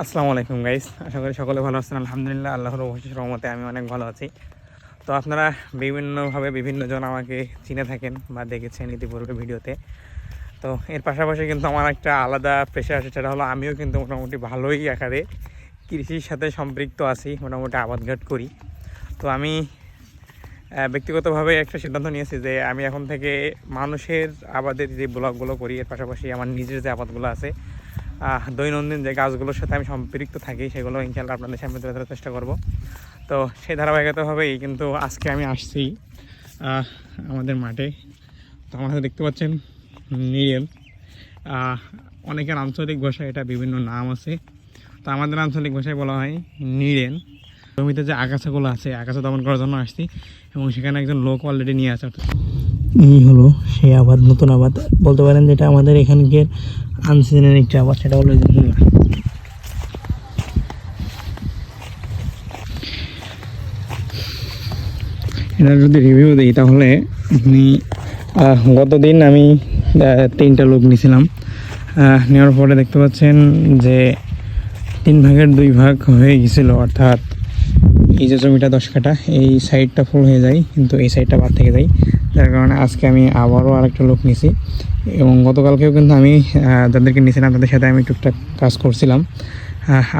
আসসালামু আলাইকুম গাইস, আশা করি সকলে ভালো আছেন। আলহামদুলিল্লাহ, আল্লাহর অশেষ রহমতে আমি অনেক ভালো আছি। তো আপনারা বিভিন্নভাবে বিভিন্নজন আমাকে চিনে থাকেন বা দেখেছেন ইতিপূর্বে ভিডিওতে। তো এর পাশাপাশি কিন্তু আমার একটা আলাদা পেশা আছে, সেটা হলো আমিও কিন্তু মোটামুটি ভালোই আকারে কৃষির সাথে সম্পৃক্ত আছি, মোটামুটি আবাদঘাট করি। তো আমি ব্যক্তিগতভাবে একটা সিদ্ধান্ত নিয়েছি যে আমি এখন থেকে মানুষের আবাদের যে ব্লগগুলো করি, এর পাশাপাশি আমার নিজের যে আবাদগুলো আছে, দৈনন্দিন যে গাছগুলোর সাথে আমি সম্পৃক্ত থাকি, সেগুলো ইনশাআল্লাহ আপনাদের সামনে তুলে ধরার চেষ্টা করব। তো সেই ধারাবাহিকতাভাবেই কিন্তু আজকে আমি আসছি আমাদের মাঠে। তো আমার হাতে দেখতে পাচ্ছেন নিরেল। অনেকের আঞ্চলিক ভাষায় এটা বিভিন্ন নাম আছে, তো আমাদের আঞ্চলিক ভাষায় বলা হয় নিরেন। জমিতে যে আগাছাগুলো আছে, আগাছা দমন করার জন্য আসছি, এবং সেখানে একজন লোক অলরেডি নিয়ে আসে। এই হলো সেই আবাদ, নতুন আবাদ বলতে পারেন, যেটা আমাদের এখানকার আনসিজনের একটা আবাদ, সেটা হলো মূলা। এটা যদি রিভিউ দিই তাহলে গতদিন আমি 3টা লোক নিয়েছিলাম। নেওয়ার পরে দেখতে পাচ্ছেন যে 3 ভাগের 2 ভাগ হয়ে গেছিলো, অর্থাৎ এই যে জমিটা 10 কাঠা, এই সাইডটা ফুল হয়ে যায়, কিন্তু এই সাইডটা বাদ থেকে যায়। যার কারণে আজকে আমি আবারও আরেকটা লোক নিয়েছি, এবং গতকালকেও কিন্তু আমি যাদেরকে নিয়েছিলাম তাদের সাথে আমি টুকটাক কাজ করছিলাম।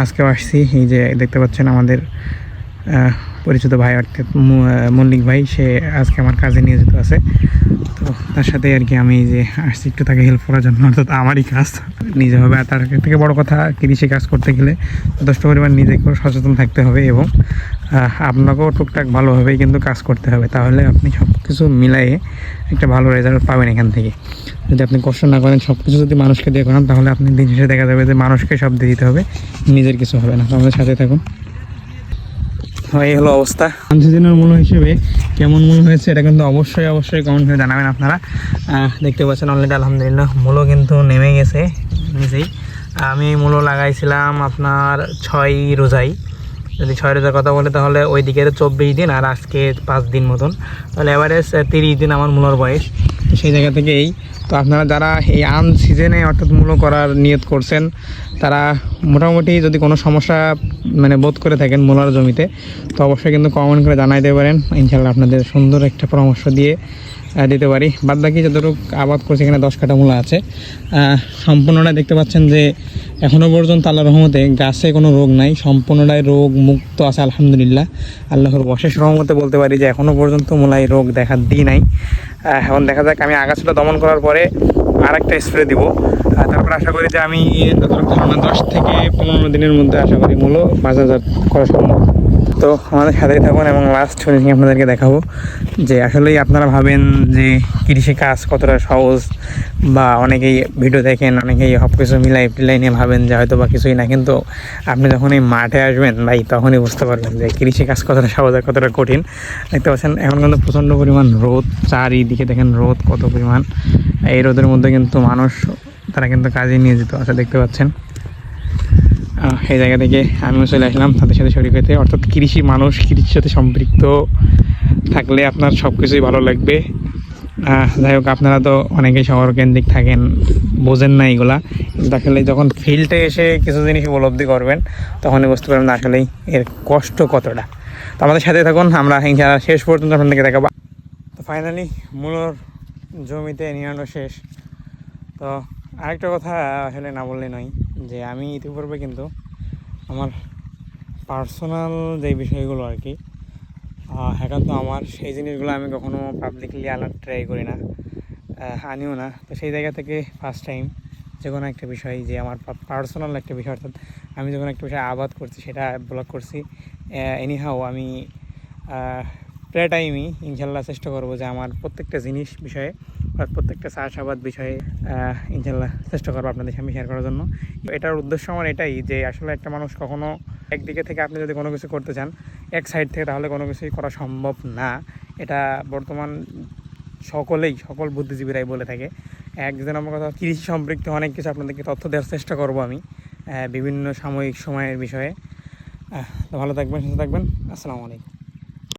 আজকেও আসছি। এই যে দেখতে পাচ্ছেন আমাদের পরিচিত ভাই, অর্থাৎ মল্লিক ভাই, সে আজকে আমার কাজে নিয়োজিত আছে। তো তার সাথে আর কি আমি যে আসছি একটু তাকে হেল্প করার জন্য, অর্থাৎ আমারই কাজ নিজে হবে। আর তার থেকে বড় কথা, কৃষি কাজ করতে গেলে যথেষ্ট পরিমাণ নিজেকেও সচেতন থাকতে হবে, এবং আপনাকেও টুকটাক ভালোভাবেই কিন্তু কাজ করতে হবে। তাহলে আপনি সব কিছু মিলাইয়ে একটা ভালো রেজাল্ট পাবেন এখান থেকে। যদি আপনি কষ্ট না করেন, সব কিছু যদি মানুষকে দিয়ে করেন, তাহলে আপনি দিন শেষে দেখা যাবে যে মানুষকে সব দিয়ে দিতে হবে, নিজের কিছু হবে না। আমাদের সাথে থাকুন। এই হলো অবস্থা। আনসিজনের মূল্য হিসেবে কেমন মূল্য হয়েছে এটা কিন্তু অবশ্যই কমেন্ট করে জানাবেন আপনারা। দেখতে পাচ্ছেন অলরেডি আলহামদুলিল্লাহ মূল্য কিন্তু নেমে গেছে নিজেই। আমি মূল্য লাগাইছিলাম আপনার 6 রোজাই। যদি 6 রোজার কথা বলে তাহলে ওই দিকের 24 দিন, আর আজকে 5 দিন মতন, তাহলে এভারেজ 30 দিন আমার মূলর বয়স। তো সেই জায়গা থেকে তো আপনারা যারা এই আনসিজনে অর্থাৎ মূল্য করার নিয়ত করছেন, তারা মোটামুটি যদি কোনো সমস্যা বোধ করে থাকেন মূলার জমিতে, তো অবশ্যই কিন্তু কমেন্ট করে জানাইতে পারেন। ইনশাআল্লাহ আপনাদের সুন্দর একটা পরামর্শ দিয়ে দিতে পারি। বাদ বাকি যতটুকু আবাদ করছে, এখানে 10 কাঠা মূলা আছে। সম্পূর্ণটা দেখতে পাচ্ছেন যে এখনও পর্যন্ত আল্লাহর রহমতে গাছে কোনো রোগ নাই, সম্পূর্ণটাই রোগ মুক্ত আছে আলহামদুলিল্লাহ। আল্লাহর অশেষ রহমতে বলতে পারি যে এখনও পর্যন্ত মূলায় রোগ দেখা দিই নাই। এখন দেখা যাক, আমি আগাছাটা দমন করার পরে আরেকটা স্প্রে দিব। তারপর আশা করি যে আমি 10 থেকে 15 দিনের মধ্যে আশা করি মূল্য বাজারজাত করা সম্ভব। তো আমাদের সাথেই থাকুন, এবং লাস্ট ফিনিশিং আপনাদেরকে দেখাবো যে আসলেই আপনারা ভাবেন যে কৃষি কাজ কতটা সহজ, বা অনেকেই ভিডিও দেখেন, অনেকেই সব কিছু মিলাই নিয়ে ভাবেন যে হয়তো বা কিছুই না, কিন্তু আপনি যখন এই মাঠে আসবেন ভাই, তখনই বুঝতে পারবেন যে কৃষি কাজ কতটা সহজ আর কতটা কঠিন। দেখতে পাচ্ছেন এখন কিন্তু প্রচণ্ড পরিমাণ রোদ, চারিদিকে দেখেন রোদ কত পরিমাণ। এই রোদের মধ্যে কিন্তু মানুষ তারা কিন্তু কাজে নিয়োজিত আছে, দেখতে পাচ্ছেন। এই জায়গা থেকে আমিও চলে আসলাম তাদের সাথে শরীর হতে। অর্থাৎ কৃষি মানুষ কৃষির সাথে সম্পৃক্ত থাকলে আপনার সব কিছুই ভালো লাগবে। যাই হোক, আপনারা তো অনেকেই শহর কেন্দ্রিক থাকেন, বোঝেন না এগুলা, কিন্তু আসলে যখন ফিল্ডে এসে কিছু জিনিস উপলব্ধি করবেন, তখনই বুঝতে পারবেন আসলেই এর কষ্ট কতটা। তো আমাদের সাথে থাকুন, আমরা ইনশাআল্লাহ শেষ পর্যন্ত আপনাদেরকে দেখাবো। তো ফাইনালি মূলর জমিতে নিয়ানো শেষ। তো আরেকটা কথা আসলে না বললে নয়, যে আমি ইতিপূর্বে কিন্তু আমার পার্সোনাল যে বিষয়গুলো আর কি, এখন তো আমার সেই জিনিসগুলো আমি কখনো পাবলিকলি আনার ট্রাই করি না, আনিও না। তো সেই জায়গা থেকে ফার্স্ট টাইম যে কোনো একটা বিষয়, যে আমার পার্সোনাল একটা বিষয়, অর্থাৎ আমি যখন একটা বিষয় আবাদ করছি সেটা ব্লগ করছি। এনিহাও আমি প্রায় টাইমই ইনশাল্লাহ চেষ্টা করবো যে আমার প্রত্যেকটা জিনিস বিষয়ে বা প্রত্যেকটা চাষাবাদ বিষয়ে ইনশাল্লাহ চেষ্টা করবো আপনাদের সামনে শেয়ার করার জন্য। এটার উদ্দেশ্য আমার এটাই যে আসলে একটা মানুষ কখনো একদিকে থেকে আপনি যদি কোনো কিছু করতে চান এক সাইড থেকে, তাহলে কোনো কিছুই করা সম্ভব না। এটা বর্তমান সকল বুদ্ধিজীবীরাই বলে থাকে। একজন আমার কথা, কৃষি সম্পৃক্ত অনেক কিছু আপনাদেরকে তথ্য দেওয়ার চেষ্টা করব আমি, বিভিন্ন সাময়িক সময়ের বিষয়ে। তো ভালো থাকবেন, সুস্থ থাকবেন। আসসালামু আলাইকুম।